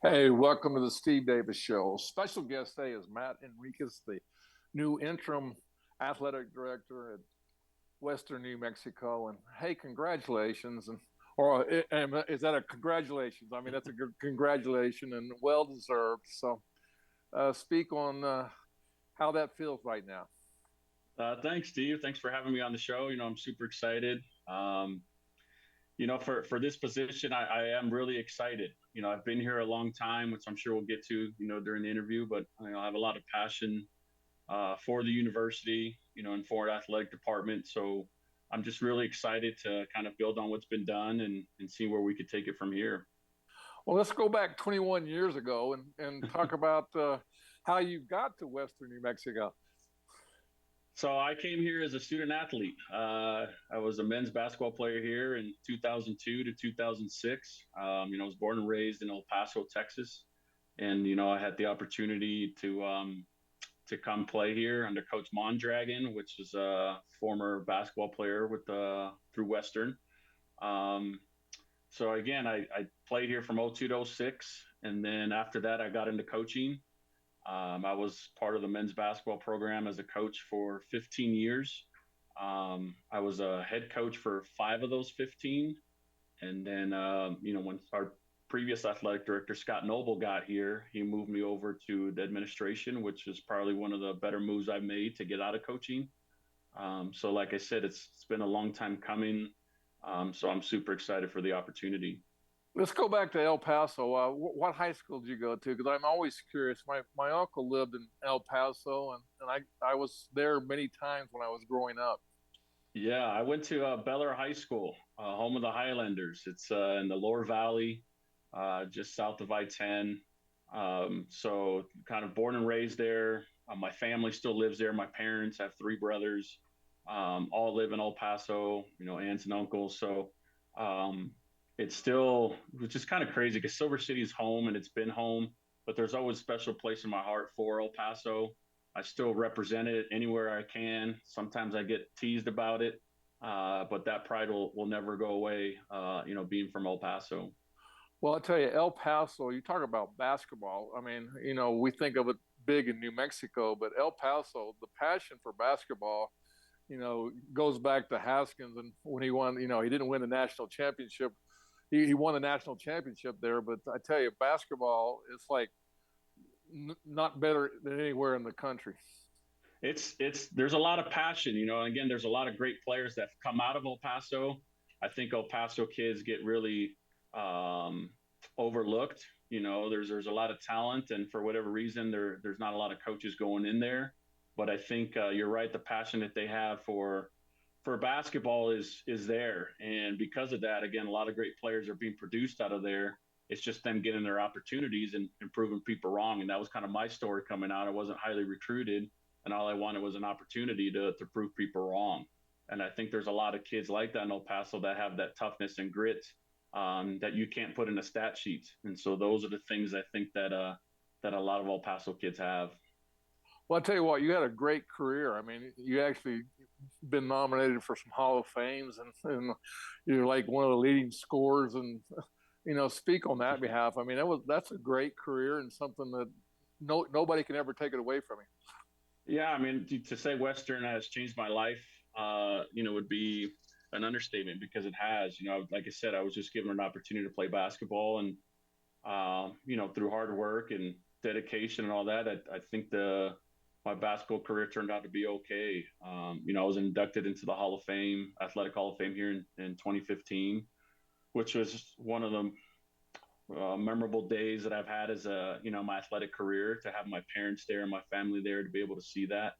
Hey, welcome to the Steve Davis Show. Special guest today is Matt Enriquez, the new interim athletic director at Western New Mexico. And hey, congratulations! And is that a congratulations? I mean, that's a good congratulation and well deserved. So, speak on how that feels right now. Thanks, Steve. Thanks for having me on the show. I'm super excited. For this position, I am really excited. I've been here a long time, which I'm sure we'll get to, during the interview, but I have a lot of passion for the university, and for our athletic department. So I'm just really excited to kind of build on what's been done and see where we could take it from here. Well, let's go back 21 years ago and talk about how you got to Western New Mexico. So I came here as a student athlete. I was a men's basketball player here in 2002 to 2006. I was born and raised in El Paso, Texas, and I had the opportunity to come play here under Coach Mondragon, which is a former basketball player with through Western. Um, so again, I played here from '02 to '06, and then after that, I got into coaching. I was part of the men's basketball program as a coach for 15 years. I was a head coach for five of those 15. And then, when our previous athletic director, Scott Noble, got here, he moved me over to the administration, which is probably one of the better moves I've made to get out of coaching. So, like I said, it's been a long time coming. So I'm super excited for the opportunity. Let's go back to El Paso. What high school did you go to? Because I'm always curious. My uncle lived in El Paso, and I was there many times when I was growing up. Yeah, I went to Bel Air High School, home of the Highlanders. It's in the Lower Valley, just south of I-10. So kind of born and raised there. My family still lives there. My parents have three brothers, all live in El Paso, aunts and uncles. So um, it's still, which is kind of crazy because Silver City is home and it's been home, but there's always a special place in my heart for El Paso. I still represent it anywhere I can. Sometimes I get teased about it, but that pride will never go away, being from El Paso. Well, I tell you, El Paso. You talk about basketball. I mean, we think of it big in New Mexico, but El Paso, the passion for basketball, goes back to Haskins and when he won. He didn't win the national championship. He won the national championship there, but I tell you, basketball is like not better than anywhere in the country. There's a lot of passion, and again, there's a lot of great players that have come out of El Paso. I think El Paso kids get really overlooked. There's a lot of talent, and for whatever reason, there's not a lot of coaches going in there. But I think you're right. The passion that they have for basketball is there, and because of that, again, a lot of great players are being produced out of there. It's just them getting their opportunities and proving people wrong. And that was kind of my story coming out. I wasn't highly recruited, and all I wanted was an opportunity to prove people wrong. And I think there's a lot of kids like that in El Paso that have that toughness and grit, that you can't put in a stat sheet. And so those are the things I think that a lot of El Paso kids have. Well, I tell you what, you had a great career. I mean, you actually been nominated for some Hall of Fames, and you're like one of the leading scorers. And speak on that behalf. I mean, that's a great career and something that nobody can ever take it away from you. Yeah, I mean, to say Western has changed my life, would be an understatement because it has. Like I said, I was just given an opportunity to play basketball, and through hard work and dedication and all that, I think the my basketball career turned out to be okay. I was inducted into the Hall of Fame, Athletic Hall of Fame here in 2015, which was one of the memorable days that I've had as my athletic career, to have my parents there and my family there to be able to see that.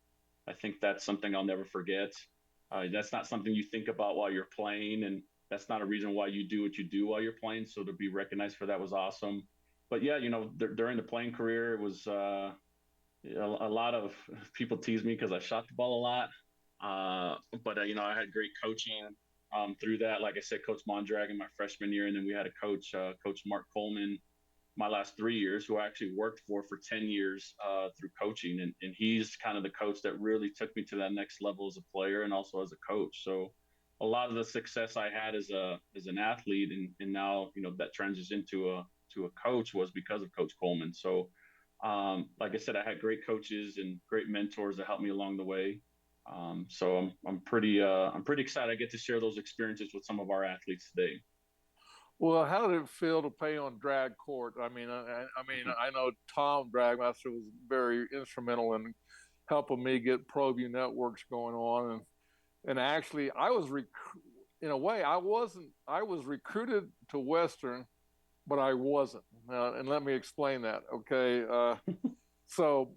I think that's something I'll never forget. That's not something you think about while you're playing, and that's not a reason why you do what you do while you're playing. So to be recognized for that was awesome. But yeah, during the playing career, it was a lot of people tease me because I shot the ball a lot. But I had great coaching through that. Like I said, Coach Mondragon my freshman year, and then we had a coach, Coach Mark Coleman, my last 3 years, who I actually worked for 10 years through coaching. And he's kind of the coach that really took me to that next level as a player and also as a coach. So a lot of the success I had as an athlete, and now that transition to a coach was because of Coach Coleman. So, like I said, I had great coaches and great mentors that helped me along the way. So I'm pretty excited I get to share those experiences with some of our athletes today. Well, how did it feel to play on drag court? I know Tom Dragmaster was very instrumental in helping me get ProView networks going on, and actually, in a way, I wasn't. I was recruited to Western, but I wasn't. And let me explain that. Okay, so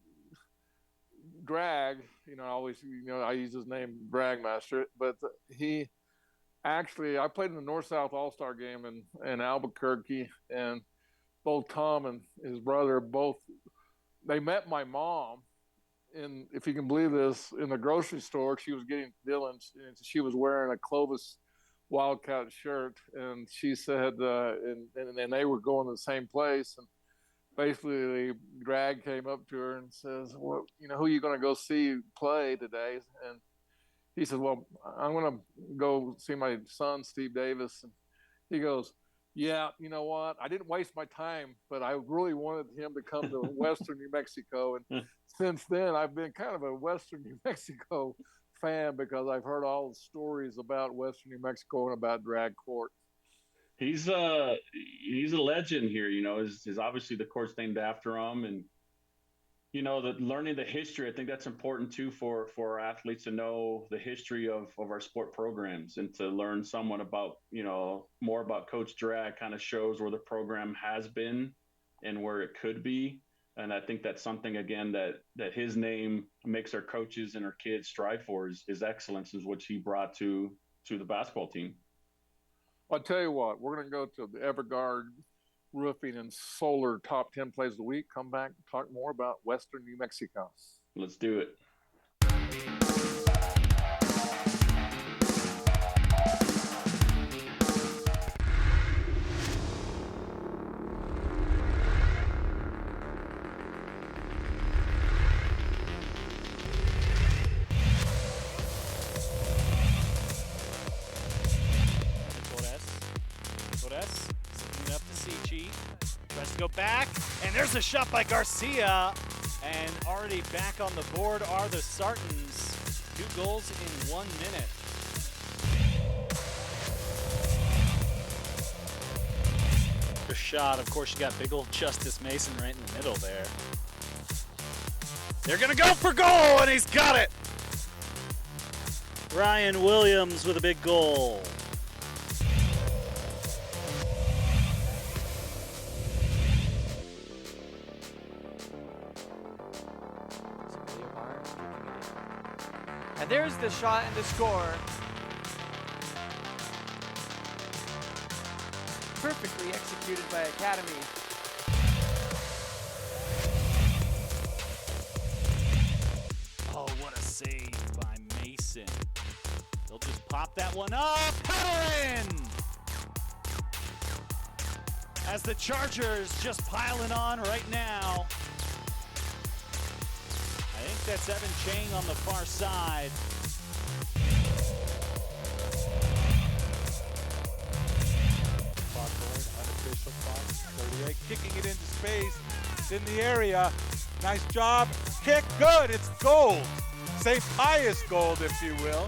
Drag, I always, I use his name Dragmaster, but he actually, I played in the North South All Star game in Albuquerque, and both Tom and his brother they met my mom in, if you can believe this, in the grocery store. She was getting Dylan's, and she was wearing a Clovis Wildcat shirt, and she said, and they were going to the same place, and basically Drag came up to her and says, "Well, who are you going to go see play today?" And he said, "Well, I'm going to go see my son, Steve Davis." And he goes, "Yeah, you know what? I didn't waste my time, but I really wanted him to come to Western New Mexico." And since then, I've been kind of a Western New Mexico fan because I've heard all the stories about Western New Mexico and about drag court. He's a legend here. Is obviously the court's named after him, and that learning the history, I think that's important too for our athletes to know the history of our sport programs, and to learn somewhat about more about Coach Drag kind of shows where the program has been and where it could be. And I think that's something, again, that his name makes our coaches and our kids strive for, is excellence, is what he brought to the basketball team. I'll tell you what, we're going to go to the Evergard Roofing and Solar top 10 plays of the week. Come back and talk more about Western New Mexico. Let's do it. Go back, and there's a shot by Garcia, and already back on the board are the Sartans. 2 goals in 1 minute. Good shot. Of course, you got big old Justice Mason right in the middle there. They're gonna go for goal, and he's got it. Ryan Williams with a big goal. And there's the shot and the score. Perfectly executed by Academy. Oh, what a save by Mason. They'll just pop that one up. Header in! As the Chargers just piling on right now. I think that's Evan Chang on the far side. Unofficial clock, 38, kicking it into space. It's in the area. Nice job. Kick, good. It's gold. St. Pius gold, if you will.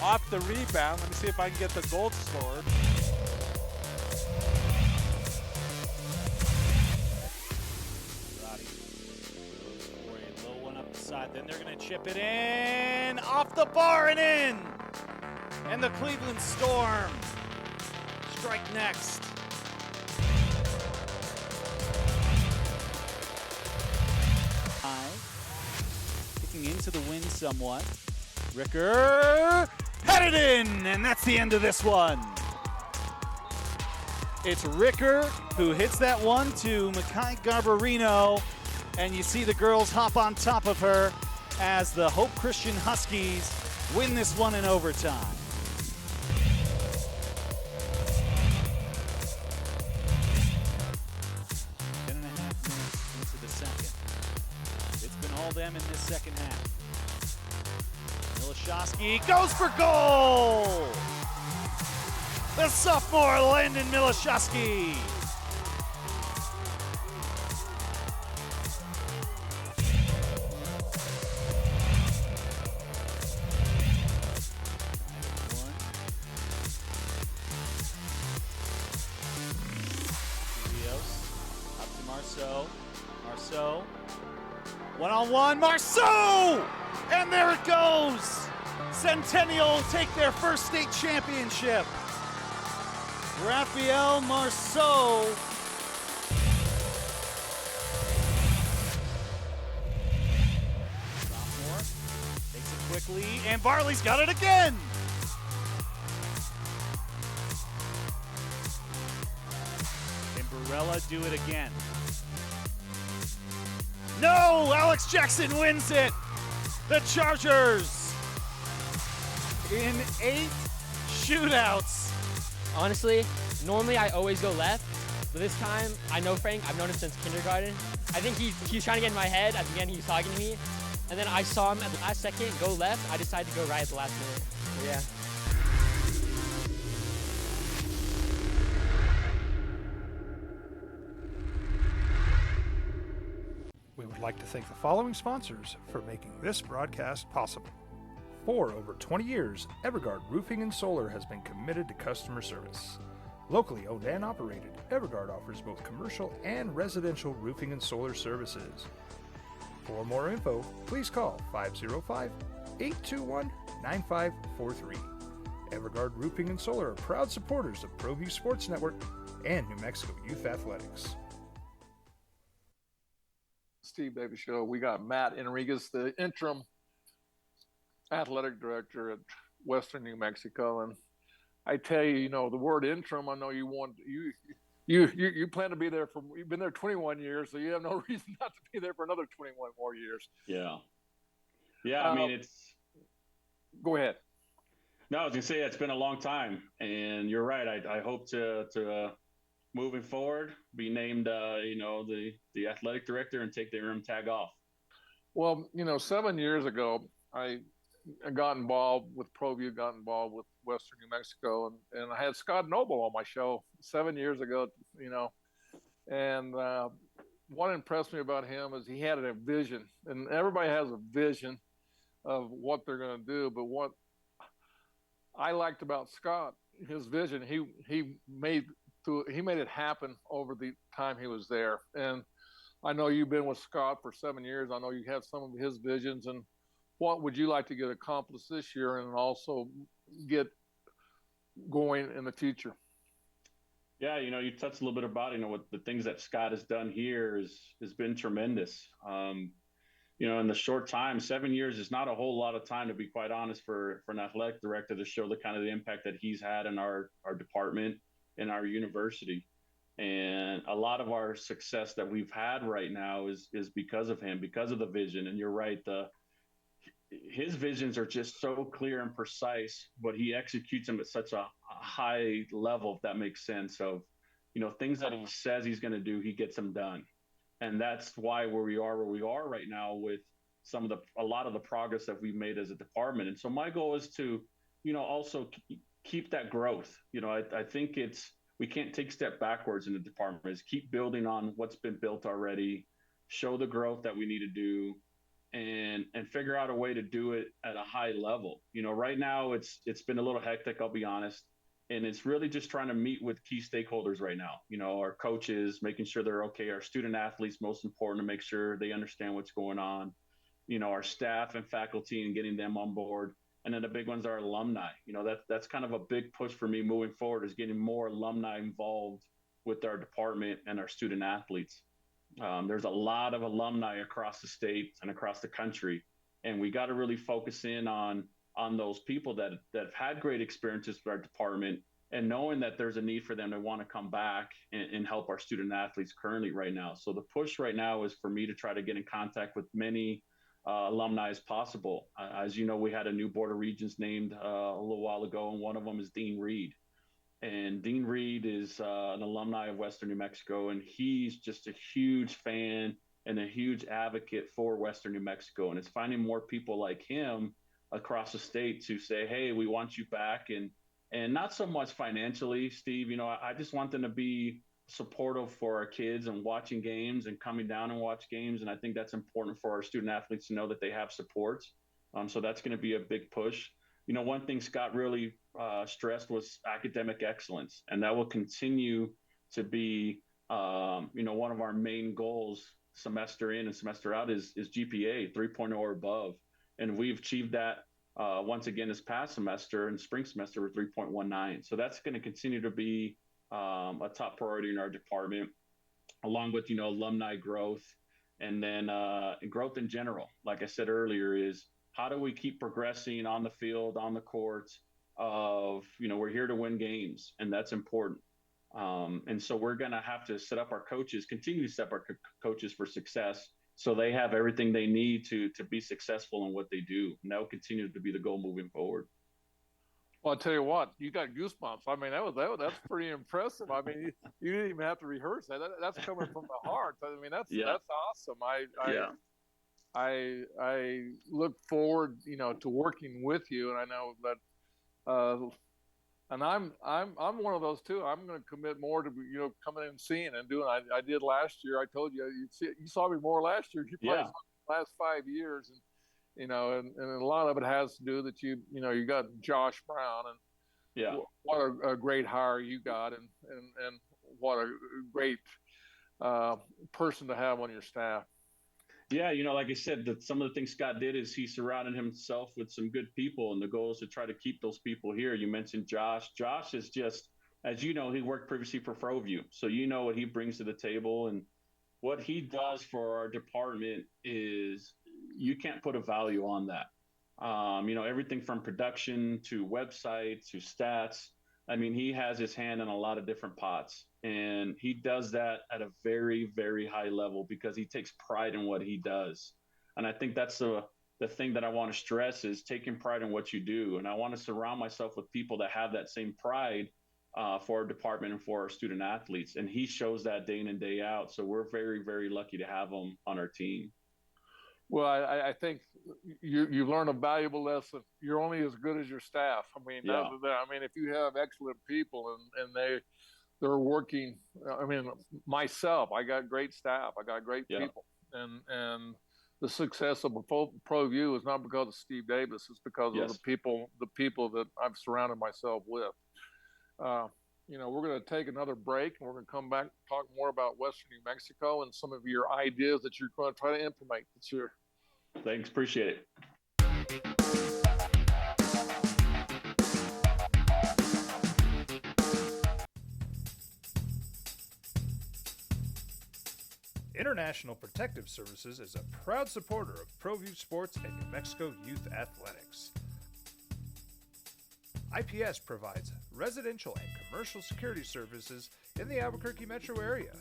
Off the rebound. Let me see if I can get the gold scored. Then they're going to chip it in, off the bar and in. And the Cleveland Storm strike next. Kicking into the wind somewhat. Ricker headed in, and that's the end of this one. It's Ricker who hits that one to Makai Garbarino. And you see the girls hop on top of her as the Hope Christian Huskies win this one in overtime. Ten and a half minutes into the second. It's been all them in this second half. Miller Milashowski goes for goal! The sophomore Landon Milashowski. Up to Marceau. Marceau. One-on-one, Marceau! And there it goes! Centennial take their first state championship. Raphael Marceau. Sophomore takes it quickly, and Varley's got it again! Can Barella do it again? No! Alex Jackson wins it! The Chargers in 8 shootouts. Honestly, normally I always go left, but this time, I know Frank, I've known him since kindergarten. I think he's trying to get in my head. At the end, he was talking to me. And then I saw him at the last second go left. I decided to go right at the last minute. So yeah. We would like to thank the following sponsors for making this broadcast possible. For over 20 years, Evergard Roofing and Solar has been committed to customer service. Locally owned and operated, Evergard offers both commercial and residential roofing and solar services. For more info, please call 505-821-9543. Evergard Roofing and Solar are proud supporters of ProView Sports Network and New Mexico Youth Athletics. Steve Davis Show. We got Matt Enriquez, the interim athletic director at Western New Mexico, and I tell you, you know, the word interim. I know you plan to be there for. You've been there 21 years, so you have no reason not to be there for another 21 more years. Yeah. I mean, it's. Go ahead. No, I was gonna say it's been a long time, and you're right. I hope to moving forward be named, the athletic director and take the interim tag off. Well, 7 years ago, I got involved with ProView, got involved with Western New Mexico, and I had Scott Noble on my show 7 years ago, and what impressed me about him is he had a vision, and everybody has a vision of what they're going to do. But what I liked about Scott, his vision, he made it happen over the time he was there. And I know you've been with Scott for 7 years. I know you have some of his visions. And what would you like to get accomplished this year and also get going in the future? Yeah, you touched a little bit about, what the things that Scott has done here has been tremendous. In the short time, 7 years is not a whole lot of time, to be quite honest, for an athletic director to show the kind of the impact that he's had in our department, in our university. And a lot of our success that we've had right now is because of him, because of the vision. And you're right, his visions are just so clear and precise, but he executes them at such a high level, if that makes sense. Of, things that he says he's going to do, he gets them done. And that's why where we are right now with a lot of the progress that we've made as a department. And so my goal is to, also keep that growth. I think we can't take a step backwards in the department. Is keep building on what's been built already, show the growth that we need to do, and figure out a way to do it at a high level. Right now it's been a little hectic, I'll be honest. And it's really just trying to meet with key stakeholders right now. Our coaches, making sure they're okay. Our student athletes, most important, to make sure they understand what's going on. Our staff and faculty, and getting them on board. And then the big ones are alumni. That's kind of a big push for me moving forward, is getting more alumni involved with our department and our student athletes. There's a lot of alumni across the state and across the country, and we got to really focus in on those people that have had great experiences with our department, and knowing that there's a need for them to want to come back and help our student athletes currently right now. So the push right now is for me to try to get in contact with many alumni as possible. As you know, we had a new Board of Regents named a little while ago, and one of them is Dean Reed. And Dean Reed is an alumni of Western New Mexico, and he's just a huge fan and a huge advocate for Western New Mexico. And it's finding more people like him across the state to say, hey, we want you back. And not so much financially, Steve. I just want them to be supportive for our kids and watching games and coming down and watch games. And I think that's important for our student athletes to know that they have supports. So that's going to be a big push. One thing Scott really stressed was academic excellence, and that will continue to be, one of our main goals semester in and semester out is GPA 3.0 or above. And we've achieved that once again this past semester and spring semester with 3.19. So that's going to continue to be a top priority in our department, along with, alumni growth, and then growth in general. Like I said earlier, is how do we keep progressing on the field, on the courts of, we're here to win games, and that's important. And so we're going to have to set up our coaches, continue to set up our coaches for success, so they have everything they need to be successful in what they do. And that will continue to be the goal moving forward. Well, I'll tell you what, you got goosebumps. I mean, that's pretty impressive. I mean, you didn't even have to rehearse that. That's coming from the heart. I mean, that's awesome. I look forward, to working with you, and I know that, and I'm one of those too. I'm going to commit more to coming in and seeing and doing. I did last year. I told you you saw me more last year. You probably saw me the last 5 years, and and a lot of it has to do that you got Josh Brown, and what a great hire you got, and what a great person to have on your staff. Yeah, like I said, some of the things Scott did is he surrounded himself with some good people, and the goal is to try to keep those people here. You mentioned Josh. Josh is just, as you know, he worked previously for Froview, so what he brings to the table, and what he does for our department is you can't put a value on that. Everything from production to website to stats. I mean, he has his hand in a lot of different pots, and he does that at a very, very high level because he takes pride in what he does. And I think that's the thing that I want to stress is taking pride in what you do. And I want to surround myself with people that have that same pride for our department and for our student athletes. And he shows that day in and day out. So we're very, very lucky to have him on our team. Well, I think you learn a valuable lesson. You're only as good as your staff. I mean, if you have excellent people and they're working. I mean, myself, I got great staff. I got great people, and the success of ProView is not because of Steve Davis. It's because of the people that I've surrounded myself with. We're going to take another break, and we're going to come back and talk more about Western New Mexico and some of your ideas that you're going to try to implement this year. Thanks. Appreciate it. International Protective Services is a proud supporter of ProView Sports and New Mexico Youth Athletics. IPS provides residential and commercial security services in the Albuquerque metro area.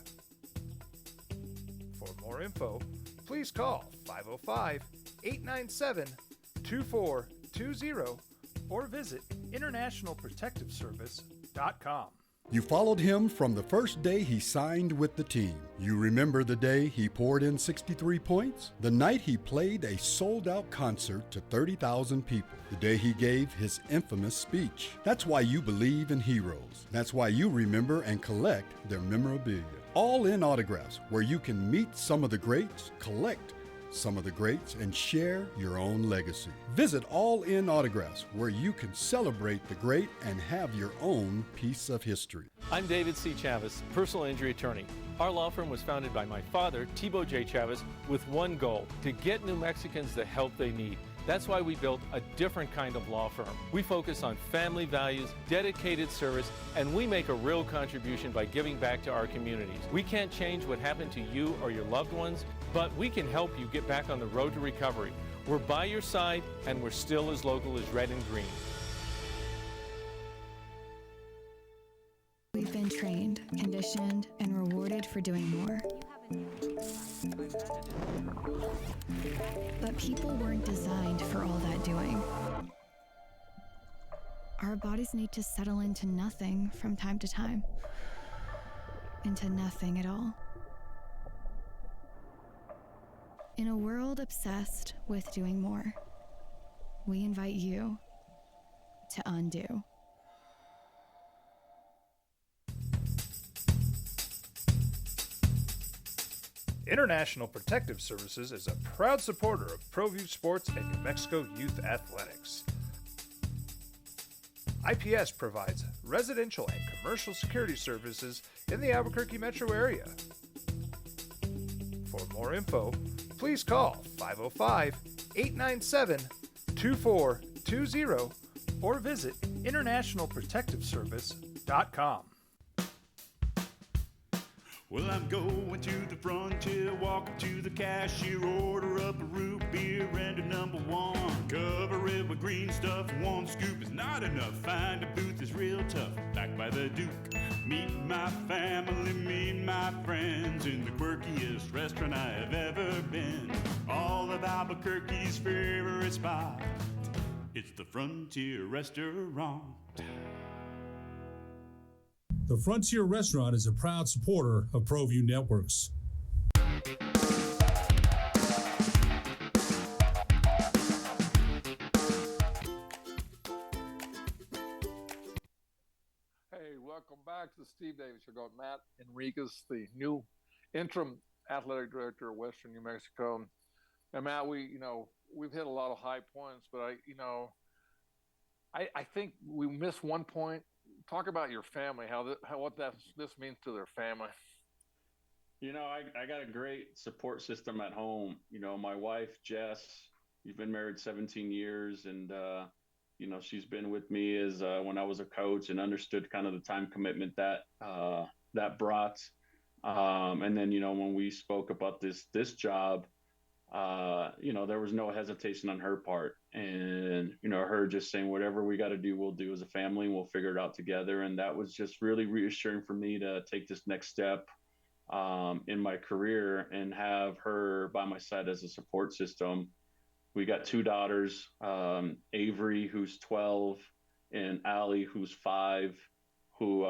For more info, please call 505-897-2420 or visit internationalprotectiveservice.com. You followed him from the first day he signed with the team. You remember the day he poured in 63 points? The night he played a sold-out concert to 30,000 people. The day he gave his infamous speech. That's why you believe in heroes. That's why you remember and collect their memorabilia. All in autographs, where you can meet some of the greats, collect some of the greats, and share your own legacy. Visit All In Autographs, where you can celebrate the great and have your own piece of history. I'm David C. Chavez, personal injury attorney. Our law firm was founded by my father, Thibaut J. Chavez, with one goal: to get New Mexicans the help they need. That's why we built a different kind of law firm. We focus on family values, dedicated service, and we make a real contribution by giving back to our communities. We can't change what happened to you or your loved ones, but we can help you get back on the road to recovery. We're by your side, and we're still as local as red and green. We've been trained, conditioned, and rewarded for doing more. But people weren't designed for all that doing. Our bodies need to settle into nothing from time to time. Into nothing at all. In a world obsessed with doing more, we invite you to undo. International Protective Services is a proud supporter of ProView Sports and New Mexico Youth Athletics. IPS provides residential and commercial security services in the Albuquerque metro area. For more info, please call 505-897-2420 or visit internationalprotectiveservice.com. Well, I'm going to the frontier, walk up to the cashier, order up a root beer and a number one. Cover it with green stuff, one scoop is not enough. Find a booth that's real tough, back by the Duke. Meet my family, meet my friends in the quirkiest restaurant I have ever been. All of Albuquerque's favorite spot, it's the Frontier Restaurant. The Frontier Restaurant is a proud supporter of ProView Networks. Hey, welcome back to the Steve Davis Show. Got Matt Enriquez, the new interim athletic director of Western New Mexico. And Matt, we've hit a lot of high points, but I think we missed one point. Talk about your family, what this means to their family. I got a great support system at home. My wife, Jess, we've been married 17 years, and she's been with me as when I was a coach and understood kind of the time commitment that brought. And then when we spoke about this job, there was no hesitation on her part, and her just saying whatever we got to do, we'll do as a family, and we'll figure it out together. And that was just really reassuring for me to take this next step in my career and have her by my side as a support system. We got two daughters, Avery, who's 12, and Allie, who's 5, who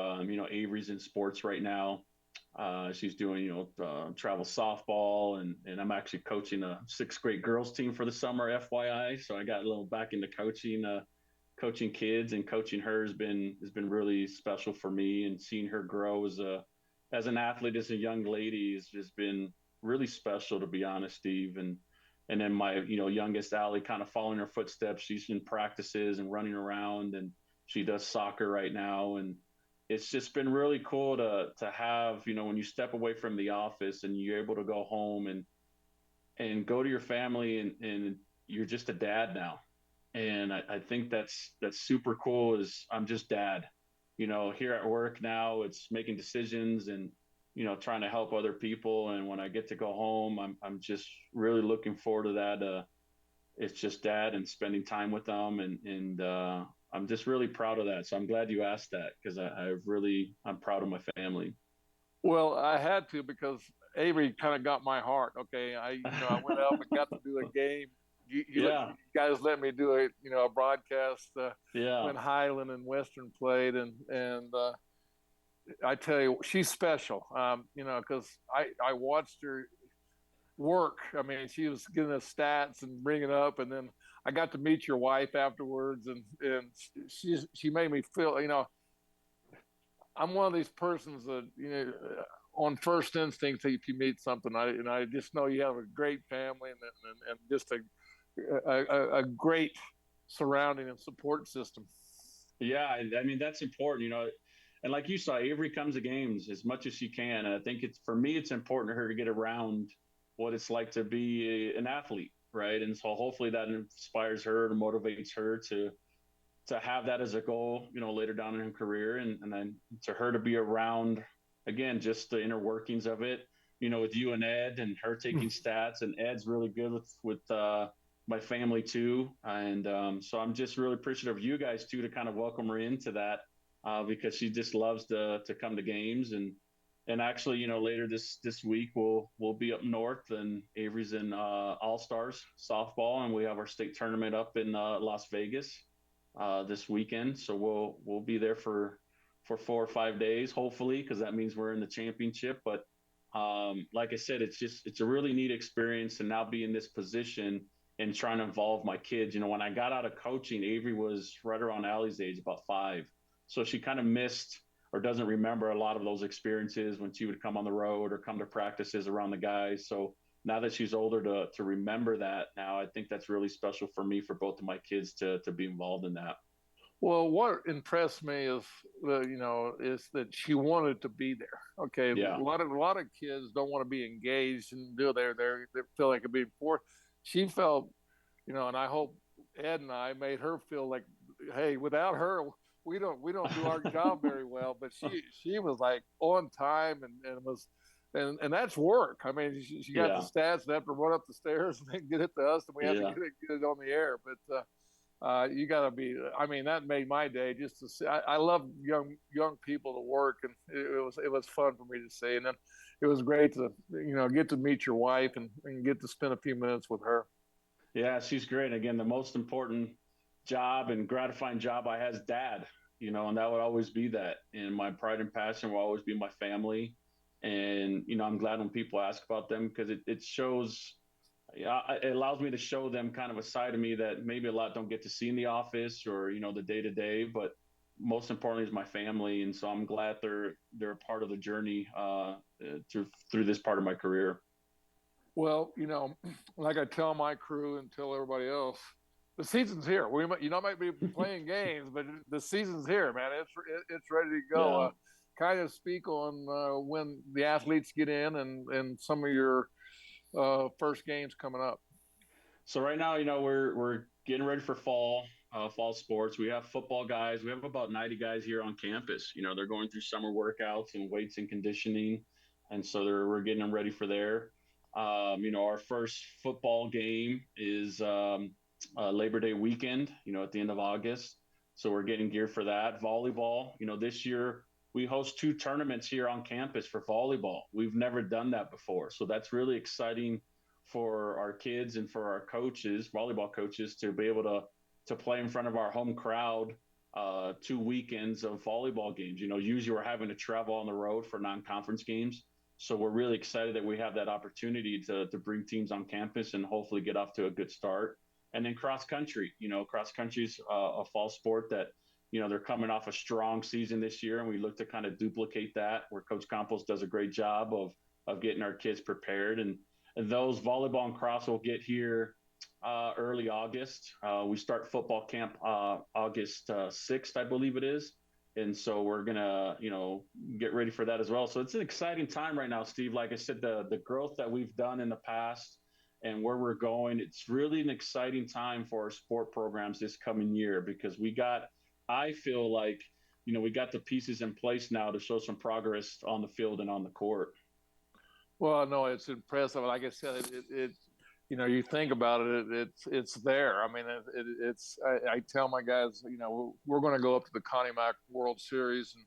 Avery's in sports right now. She's doing, travel softball, and I'm actually coaching a 6th grade girls team for the summer, FYI. So I got a little back into coaching kids, and coaching her has been really special for me, and seeing her grow as an athlete, as a young lady, has just been really special, to be honest, Steve. And then my, youngest Allie, kind of following her footsteps. She's in practices and running around, and she does soccer right now. And it's just been really cool to have, when you step away from the office and you're able to go home and go to your family, and you're just a dad now. And I think that's super cool. Is I'm just dad, here at work now, it's making decisions and, trying to help other people. And when I get to go home, I'm just really looking forward to that. It's just dad and spending time with them. And I'm just really proud of that. So I'm glad you asked that, because I'm proud of my family. Well, I had to, because Avery kind of got my heart. Okay. I went up and got to do a game. You guys let me do a broadcast when Highland and Western played. And I tell you, she's special, because I watched her work. I mean, she was getting the stats and bringing up, and then I got to meet your wife afterwards, and she made me feel, I'm one of these persons that, on first instinct, if you meet something, I just know you have a great family and just a great surrounding and support system. Yeah, I mean, that's important, and like you saw, Avery comes to games as much as she can. And I think for me, it's important for her to get around what it's like to be an athlete, right? And so hopefully that inspires her and motivates her to have that as a goal, later down in her career. And then to her to be around, again, just the inner workings of it, with you and Ed, and her taking stats. And Ed's really good with my family too. And so I'm just really appreciative of you guys too, to kind of welcome her into that, because she just loves to come to games. And actually, later this week, we'll be up north, and Avery's in All-Stars softball, and we have our state tournament up in Las Vegas this weekend. So we'll be there for 4 or 5 days, hopefully, because that means we're in the championship. But like I said, it's a really neat experience, and now be in this position and trying to involve my kids. You know, when I got out of coaching, Avery was right around Allie's age, about 5. So she kind of missed or doesn't remember a lot of those experiences when she would come on the road or come to practices around the guys. So now that she's older to remember that now, I think that's really special for me, for both of my kids to be involved in that. Well, what impressed me is, is that she wanted to be there. Okay, Yeah. a lot of kids don't want to be engaged and they feel like it being forced. She felt, and I hope Ed and I made her feel like, hey, without her, we don't do our job very well. But she was like on time and was. And that's work. I mean, she got the stats and have to run up the stairs and then get it to us, and we have to get it on the air. But you got to be. I mean, that made my day just to see. I love young people to work, and it was fun for me to see. And then it was great to get to meet your wife and get to spend a few minutes with her. Yeah, she's great. Again, the most important job and gratifying job I had as dad. And that would always be that. And my pride and passion will always be my family. And I'm glad when people ask about them, because it shows. Yeah, it allows me to show them kind of a side of me that maybe a lot don't get to see in the office or the day to day. But most importantly is my family, and so I'm glad they're a part of the journey through this part of my career. Well, like I tell my crew and tell everybody else, the season's here. We might be playing games, but the season's here, man. It's ready to go. Yeah. Kind of speak on when the athletes get in and some of your first games coming up. So right now, we're getting ready for fall sports. We have football guys. We have about 90 guys here on campus. They're going through summer workouts and weights and conditioning, and so we're getting them ready for there. Our first football game is Labor Day weekend. At the end of August. So we're getting geared for that. Volleyball. This year we host 2 tournaments here on campus for volleyball. We've never done that before. So that's really exciting for our kids and for our coaches, volleyball coaches, to be able to play in front of our home crowd 2 weekends of volleyball games. Usually we're having to travel on the road for non-conference games. So we're really excited that we have that opportunity to bring teams on campus and hopefully get off to a good start. And then cross country. Cross country is a fall sport that they're coming off a strong season this year, and we look to kind of duplicate that, where Coach Campos does a great job of getting our kids prepared. And those volleyball and cross will get here early August. We start football camp August 6th, I believe it is. And so we're going to, get ready for that as well. So it's an exciting time right now, Steve. Like I said, the growth that we've done in the past and where we're going, it's really an exciting time for our sport programs this coming year, because I feel like, we got the pieces in place now to show some progress on the field and on the court. Well, no, it's impressive. Like I said, you think about it, it's there. I mean, I tell my guys, we're going to go up to the Connie Mack World Series, and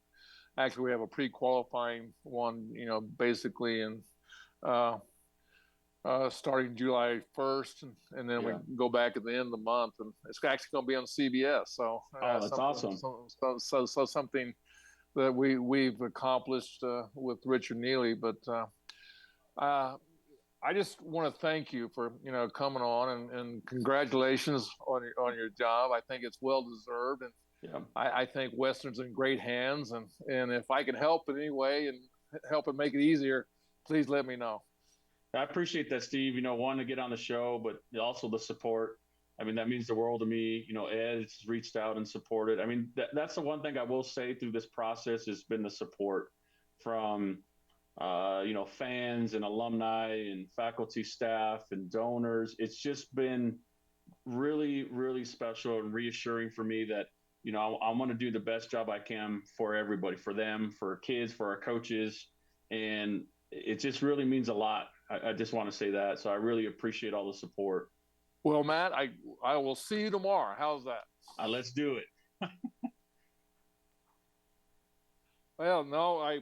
actually we have a pre-qualifying one, basically in starting July 1st, and then we go back at the end of the month, and it's actually going to be on CBS. So that's awesome. So something that we've accomplished with Richard Neely, but I just want to thank you for coming on, and congratulations on your job. I think it's well deserved, and I think Western's in great hands, and if I can help in any way and help it make it easier, please let me know. I appreciate that, Steve. Wanting to get on the show, but also the support. I mean, that means the world to me. Ed's reached out and supported. I mean, that's the one thing I will say through this process has been the support from fans and alumni and faculty, staff, and donors. It's just been really, really special and reassuring for me that, I want to do the best job I can for everybody, for them, for our kids, for our coaches. And it just really means a lot. I just want to say that. So I really appreciate all the support. Well, Matt, I will see you tomorrow. How's that? Let's do it. Well, no,